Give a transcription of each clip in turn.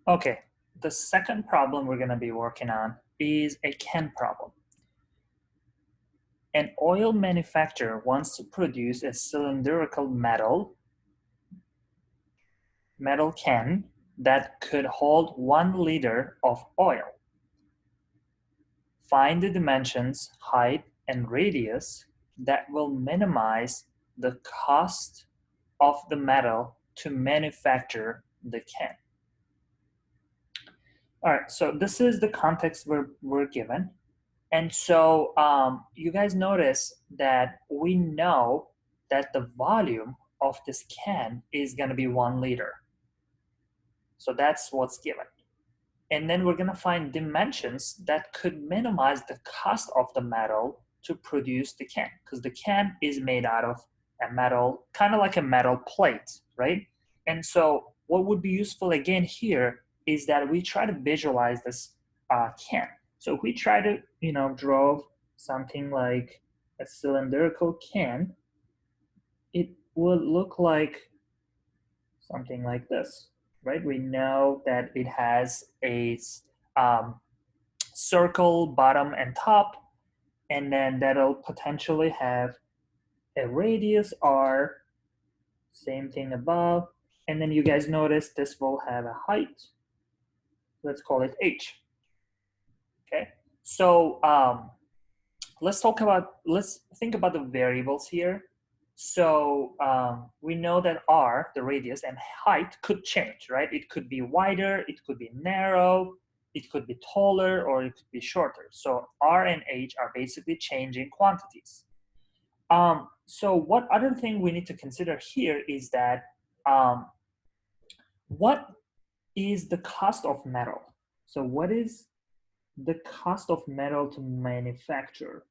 Okay, the second problem we're going to be working on is a can problem. An oil manufacturer wants to produce a cylindrical metal can that could hold 1 liter of oil. Find the dimensions, height, and radius that will minimize the cost of the metal to manufacture the can. All right, so this is the context we're given. And so you guys notice that we know that the volume of this can is going to be 1 liter. So that's what's given. And then we're going to find dimensions that could minimize the cost of the metal to produce the can, because the can is made out of a metal, kind of like a metal plate, right? And so what would be useful again here is that we try to visualize this can. So if we try to, draw something like a cylindrical can, it would look like something like this, right? We know that it has a circle bottom and top, and then that'll potentially have a radius r, same thing above, and then you guys notice this will have a height. Let's call it h. Okay, so let's think about the variables here. So we know that r, the radius, and height could change, right? It could be wider, it could be narrow, it could be taller, or it could be shorter. So r and h are basically changing quantities. So what other thing we need to consider here is that what is the cost of metal? So what is the cost of metal to manufacture?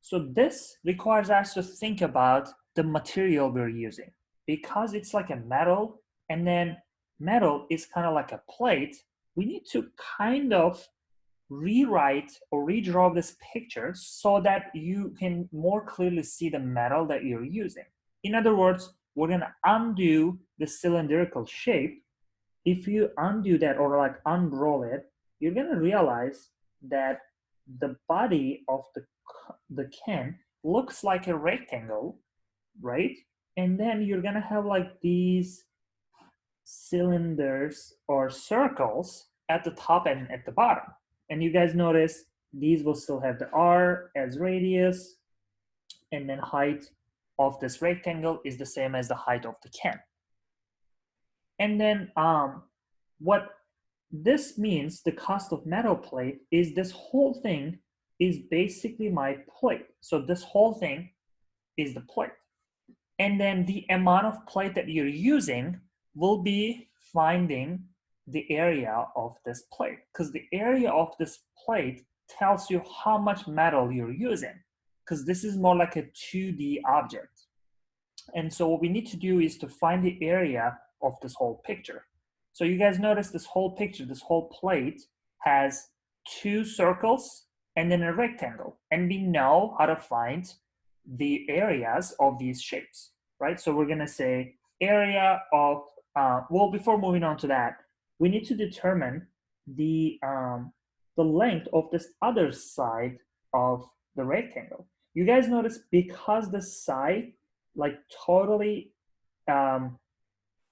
So this requires us to think about the material we're using. Because it's like a metal, and then metal is kind of like a plate, we need to kind of rewrite or redraw this picture so that you can more clearly see the metal that you're using. In other words, we're going to undo the cylindrical shape. If you undo that or like unroll it, you're going to realize that the body of the can looks like a rectangle, right? And then you're going to have like these cylinders or circles at the top and at the bottom. And you guys notice these will still have the r as radius, and then height of this rectangle is the same as the height of the can. And then what this means, the cost of metal plate, is this whole thing is basically my plate. So this whole thing is the plate. And then the amount of plate that you're using will be finding the area of this plate, because the area of this plate tells you how much metal you're using, because this is more like a 2D object. And so what we need to do is to find the area of this whole picture. So you guys notice this whole picture, this whole plate has 2 circles and then a rectangle. And we know how to find the areas of these shapes, right? So we're going to say area of, well, before moving on to that, we need to determine the length of this other side of the rectangle. You guys notice because the side like totally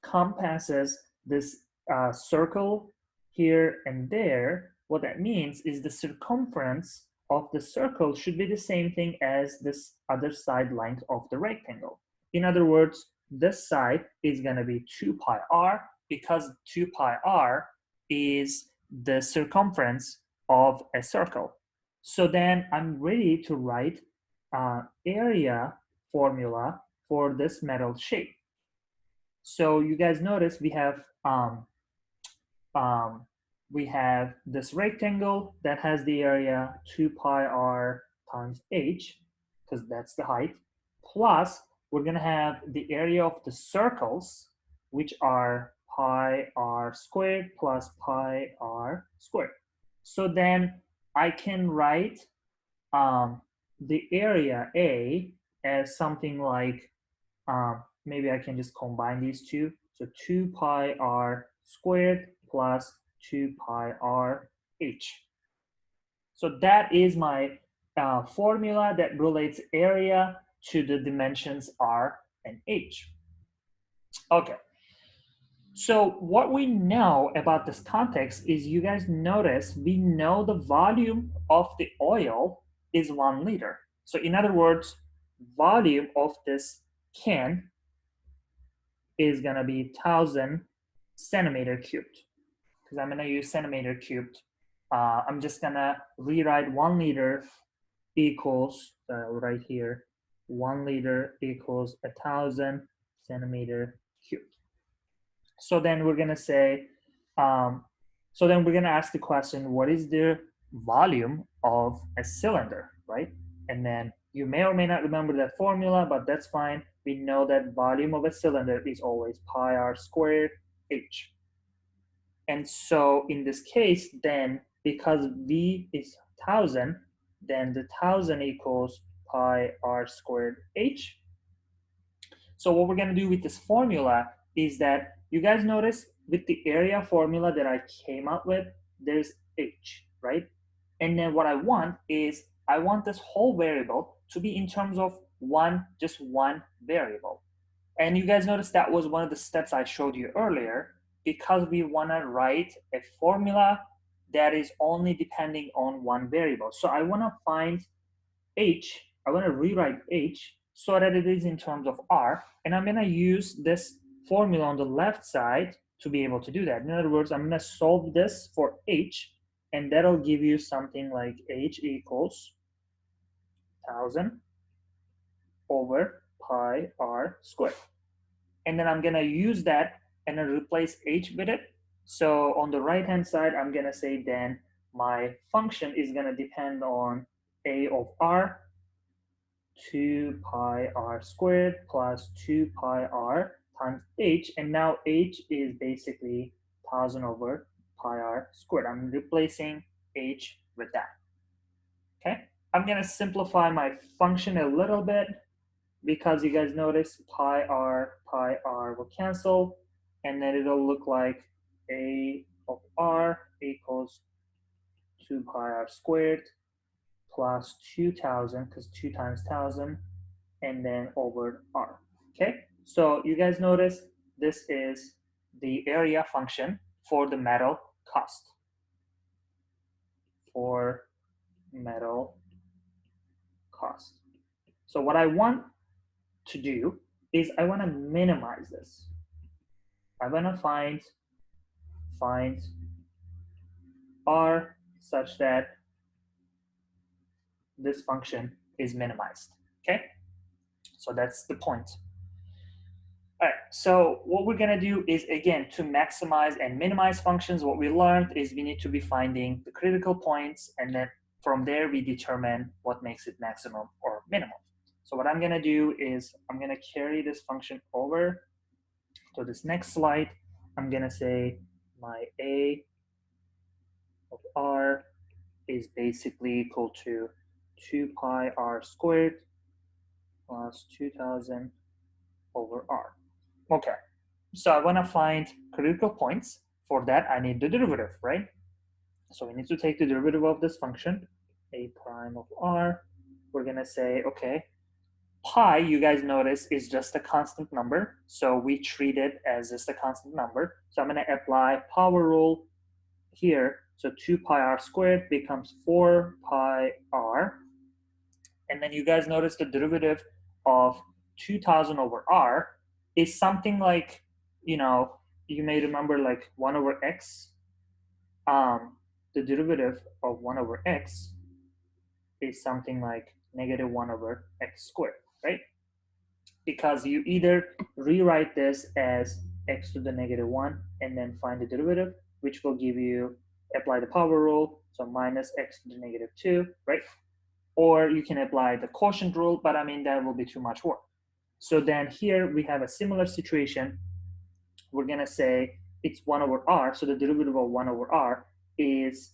compasses this circle here and there, what that means is the circumference of the circle should be the same thing as this other side length of the rectangle. In other words, this side is going to be 2 pi r, because 2 pi r is the circumference of a circle. So then I'm ready to write area formula for this metal shape. So you guys notice we have this rectangle that has the area 2 pi r times h, because that's the height, plus we're going to have the area of the circles, which are pi r squared plus pi r squared. So then I can write the area A as something like, maybe I can just combine these two. So 2 pi r squared plus 2 pi r h. So that is my formula that relates area to the dimensions r and h. Okay. So what we know about this context is, you guys notice we know the volume of the oil is 1 liter. So in other words, volume of this can is gonna be 1,000 centimeter cubed, because I'm gonna use centimeter cubed. I'm just gonna rewrite 1 liter equals, right here, 1 liter equals 1,000 centimeter cubed. So then we're gonna say, so then we're gonna ask the question, what is the volume of a cylinder, right? And then you may or may not remember that formula, but that's fine. We know that volume of a cylinder is always pi r squared h. And so in this case, then because V is 1,000, then the 1,000 equals pi r squared h. So what we're gonna do with this formula is that, you guys notice with the area formula that I came up with, there's h, right? And then what I want is, I want this whole variable to be in terms of just one variable. And you guys notice that was one of the steps I showed you earlier, because we wanna write a formula that is only depending on one variable. So I wanna find h, I wanna rewrite h so that it is in terms of r, and I'm gonna use this formula on the left side to be able to do that. In other words, I'm gonna solve this for h, and that'll give you something like h equals 1,000 over pi r squared. And then I'm gonna use that and then replace h with it. So on the right hand side, I'm gonna say then my function is gonna depend on a of r, 2 pi r squared plus 2 pi r times h, and now h is basically 1,000 over pi r squared. I'm replacing h with that. Okay, I'm gonna simplify my function a little bit, because you guys notice pi r will cancel, and then it'll look like a of r equals 2 pi r squared plus 2,000, because 2 times 1,000, and then over r. Okay, so you guys notice this is the area function for the metal cost. For metal cost. So what I want to do is, I want to minimize this. I want to find r such that this function is minimized. Okay, so that's the point. All right, so what we're gonna do is, again, to maximize and minimize functions, what we learned is we need to be finding the critical points, and then from there we determine what makes it maximum or minimum. So what I'm gonna do is, I'm gonna carry this function over to this next slide. I'm gonna say my a of r is basically equal to 2 pi r squared plus 2,000 over r. Okay, so I want to find critical points. For that, I need the derivative, right? So we need to take the derivative of this function, a prime of r. We're going to say, okay, pi, you guys notice, is just a constant number. So we treat it as just a constant number. So I'm going to apply power rule here. So 2 pi r squared becomes 4 pi r. And then you guys notice the derivative of 2,000 over r is something like, you may remember like 1 over x. The derivative of 1 over x is something like negative 1 over x squared, right? Because you either rewrite this as x to the negative 1 and then find the derivative, which will give you, apply the power rule, so minus x to the negative 2, right? Or you can apply the quotient rule, but I mean, that will be too much work. So then here we have a similar situation. We're gonna say it's 1 over r, so the derivative of 1 over r is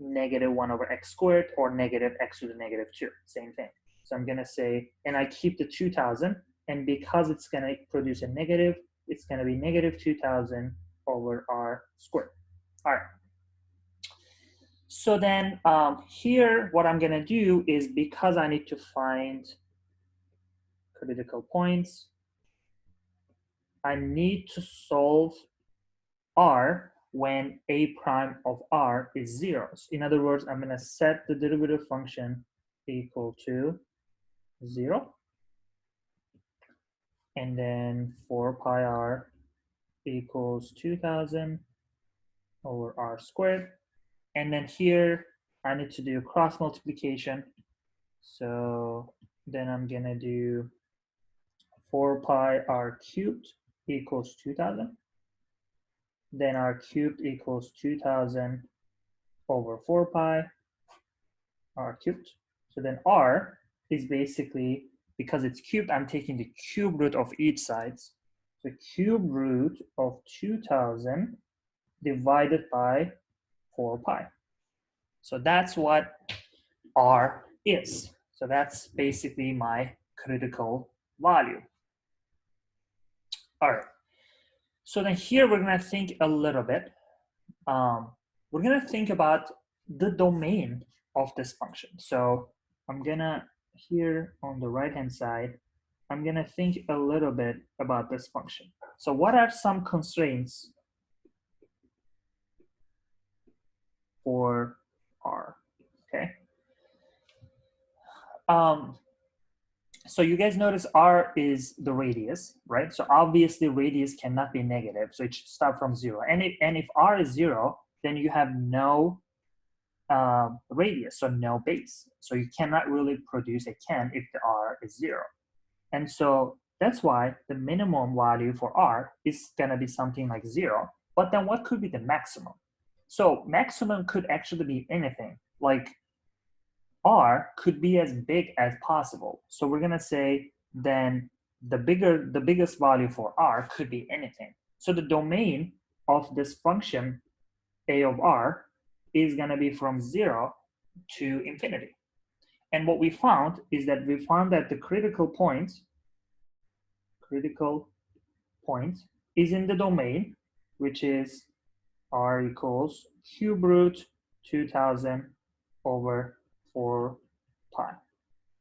negative 1 over x squared, or negative x to the negative 2, same thing. So I'm gonna say, and I keep the 2,000, and because it's gonna produce a negative, it's gonna be negative 2,000 over r squared. So then here, what I'm gonna do is, because I need to find critical points, I need to solve R when a prime of R is 0. So in other words, I'm gonna set the derivative function equal to 0. And then 4 pi R equals 2000 over R squared. And then here, I need to do cross multiplication. So then I'm gonna do 4 pi R cubed equals 2000. Then R cubed equals 2000 over 4 pi R cubed. So then R is basically, because it's cubed, I'm taking the cube root of each side. The cube root of 2000 divided by 4 pi. So that's what R is. So that's basically my critical value. All right. So then here we're going to think a little bit. We're going to think about the domain of this function. So I'm going to, here on the right-hand side, I'm going to think a little bit about this function. So what are some constraints for R? Okay. So you guys notice R is the radius, right? So obviously radius cannot be negative, so it should start from 0. And if R is 0, then you have no radius, so no base. So you cannot really produce a can if the R is 0. And so that's why the minimum value for R is gonna be something like 0. But then what could be the maximum? So maximum could actually be anything. Like R could be as big as possible. So we're gonna say then the biggest value for R could be anything. So the domain of this function A of R is gonna be from 0 to infinity. And what we found is that the critical point is in the domain, which is R equals cube root 2000 over 4 pi,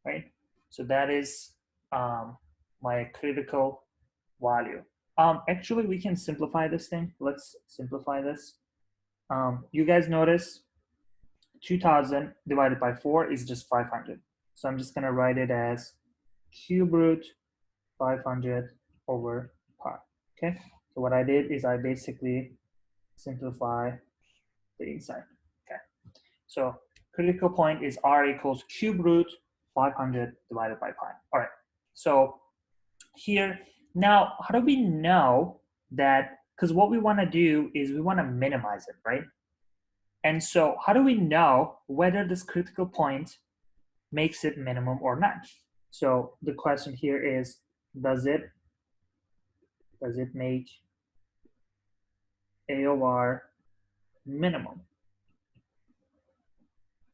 right? So that is my critical value. Actually, we can simplify this thing. Let's simplify this. You guys notice 2000 divided by 4 is just 500. So I'm just gonna write it as cube root 500 over pi, okay? So what I did is I basically simplify the inside, okay? So critical point is R equals cube root 500 divided by pi. All right, so here, now, how do we know that, because what we wanna do is we wanna minimize it, right? And so how do we know whether this critical point makes it minimum or not? So the question here is, does it make A of R minimum?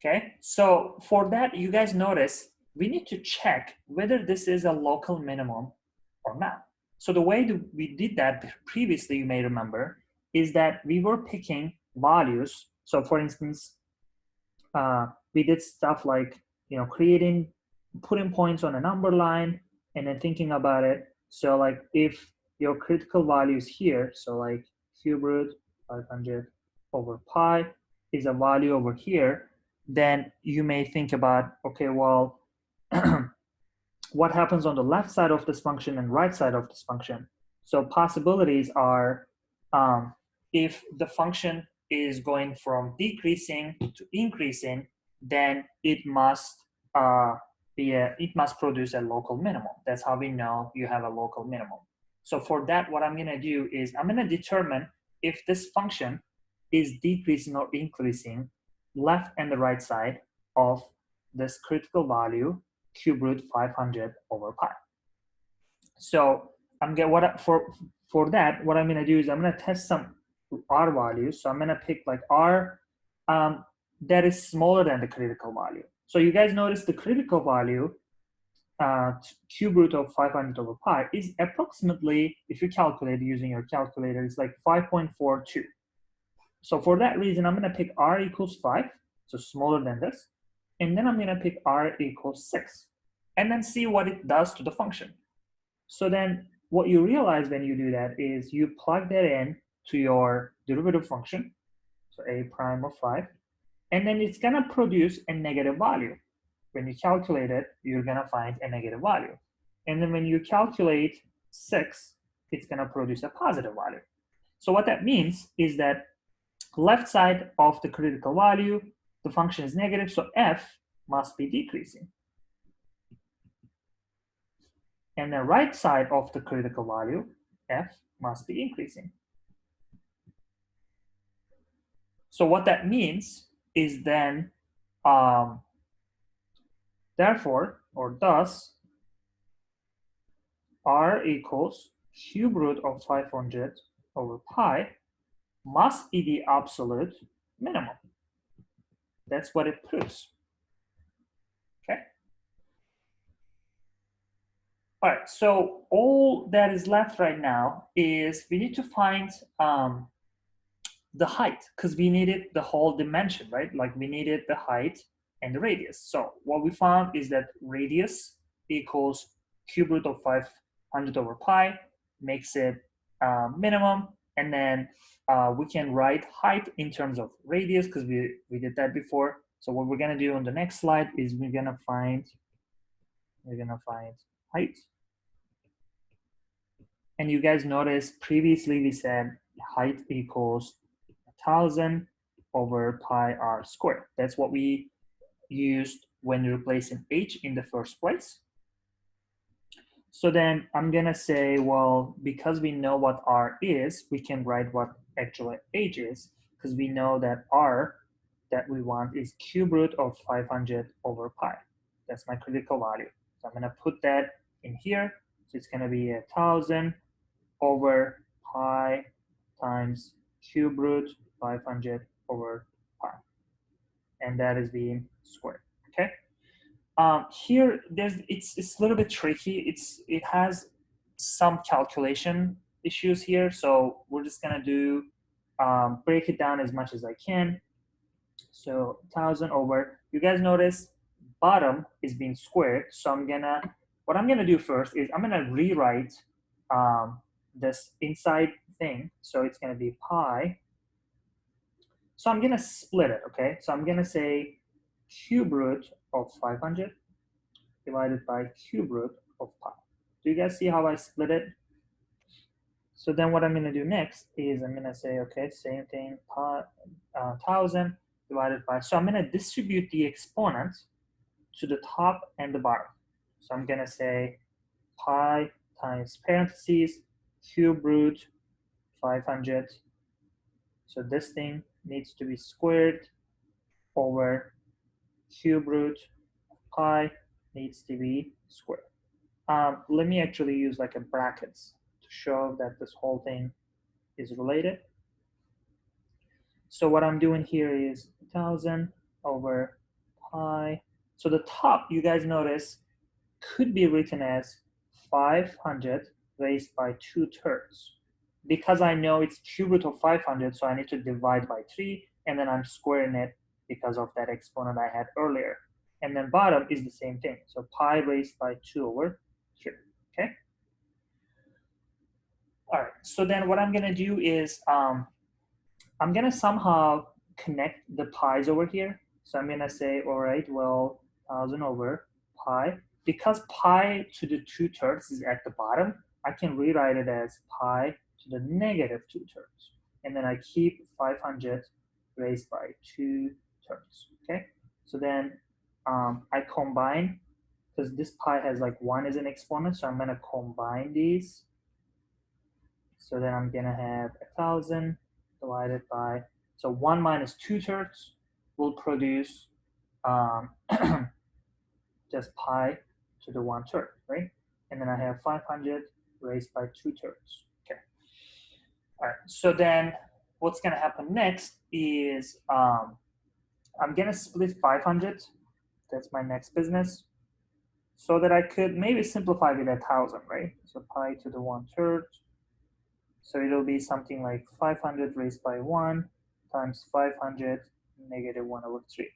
Okay, so for that, you guys notice we need to check whether this is a local minimum or not. So the way that we did that previously, you may remember, is that we were picking values. So for instance, we did stuff like, putting points on a number line and then thinking about it. So like if your critical value is here, so like cube root 500 over pi is a value over here, then you may think about, okay, well, what happens on the left side of this function and right side of this function? So possibilities are, if the function is going from decreasing to increasing, then it must produce a local minimum. That's how we know you have a local minimum. So for that, what I'm gonna do is I'm gonna determine if this function is decreasing or increasing left and the right side of this critical value cube root 500 over pi. So I'm gonna for that, what I'm gonna do is I'm gonna test some R values. So I'm gonna pick like R that is smaller than the critical value. So you guys notice the critical value cube root of 500 over pi is approximately, if you calculate using your calculator, it's like 5.42. So for that reason, I'm gonna pick R equals 5. so smaller than this. And then I'm gonna pick r equals 6, and then see what it does to the function. So then what you realize when you do that is you plug that in to your derivative function, so a prime of 5, and then it's gonna produce a negative value. When you calculate it, you're gonna find a negative value. And then when you calculate 6, it's gonna produce a positive value. So what that means is that left side of the critical value, the function is negative, so f must be decreasing. And the right side of the critical value, f must be increasing. So what that means is then, therefore, or thus, r equals cube root of 500 over pi must be the absolute minimum. That's what it proves. Okay. All right, so all that is left right now is we need to find the height, because we needed the whole dimension, right? Like we needed the height and the radius. So what we found is that radius equals cube root of 500 over pi, makes it minimum, and then we can write height in terms of radius because we did that before. So what we're gonna do on the next slide is we're gonna find height. And you guys notice previously we said height equals 1000 over pi r squared. That's what we used when replacing h in the first place. So then I'm gonna say, well, because we know what r is, we can write what actually h is, because we know that r that we want is cube root of 500 over pi. That's my critical value. So I'm gonna put that in here. So it's gonna be 1000 over pi times cube root 500 over pi, and that is being squared. Okay. Here, it's a little bit tricky. It has some calculation issues here, so we're just gonna do break it down as much as I can. So 1000 over. You guys notice bottom is being squared, so what I'm gonna do first is I'm gonna rewrite this inside thing. So it's gonna be pi. So I'm gonna split it, okay? So I'm gonna say cube root of 500 divided by cube root of pi. Do you guys see how I split it? So then what I'm gonna do next is I'm gonna say, okay, same thing, pi, 1000 divided by, so I'm gonna distribute the exponent to the top and the bottom. So I'm gonna say pi times parentheses, cube root 500. So this thing needs to be squared over cube root pi needs to be squared. Let me actually use like a brackets to show that this whole thing is related. So what I'm doing here is 1000 over pi. So the top, you guys notice, could be written as 500 raised by 2/3. Because I know it's cube root of 500, so I need to divide by 3, and then I'm squaring it because of that exponent I had earlier. And then bottom is the same thing. So pi raised by 2 over 3, okay? All right, so then what I'm gonna do is I'm gonna somehow connect the pi's over here. So I'm gonna say, all right, well, 1000 over pi. Because pi to the 2/3 is at the bottom, I can rewrite it as pi to the negative 2/3. And then I keep 500 raised by 2/3, okay? So then I combine, because this pi has like 1 as an exponent, so I'm gonna combine these. So then I'm gonna have 1000 divided by, so 1 minus 2/3 will produce just pi to the 1/3, right? And then I have 500 raised by 2/3. Okay. All right. So then what's gonna happen next is I'm gonna split 500. That's my next business. So that I could maybe simplify with 1000, right? So pi to the 1/3. So it'll be something like 500 raised by 1 times 500 -1/3.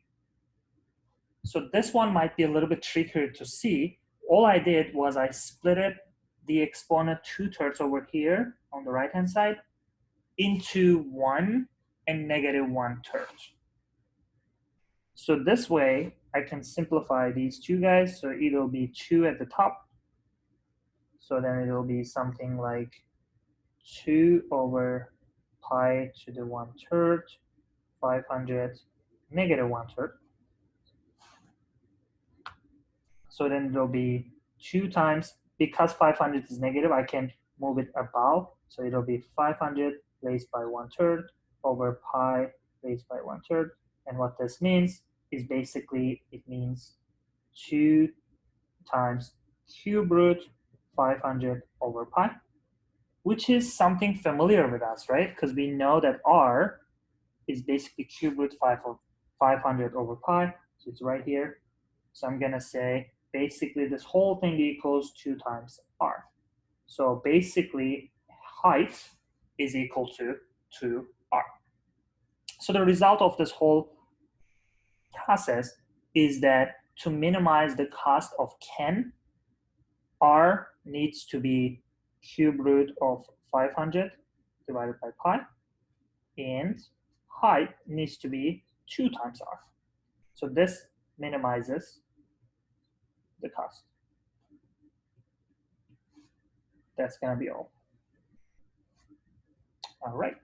So this one might be a little bit trickier to see. All I did was I split it, the exponent 2/3 over here on the right-hand side, into 1 and -1/3. So this way, I can simplify these two guys. So it'll be 2 at the top. So then it'll be something like 2 over pi to the 1/3, 500 -1/3. So then it'll be 2 times, because 500 is negative, I can move it above. So it'll be 500 raised by 1/3 over pi raised by 1/3. And what this means is basically, it means 2 times cube root 500 over pi, which is something familiar with us, right? Because we know that r is basically cube root 500 over pi. So it's right here. So I'm going to say basically this whole thing equals 2 times r. So basically height is equal to 2r. So the result of this whole process is that to minimize the cost of Ken, r needs to be cube root of 500 divided by pi, and height needs to be 2 times r. So this minimizes the cost. That's going to be all. All right.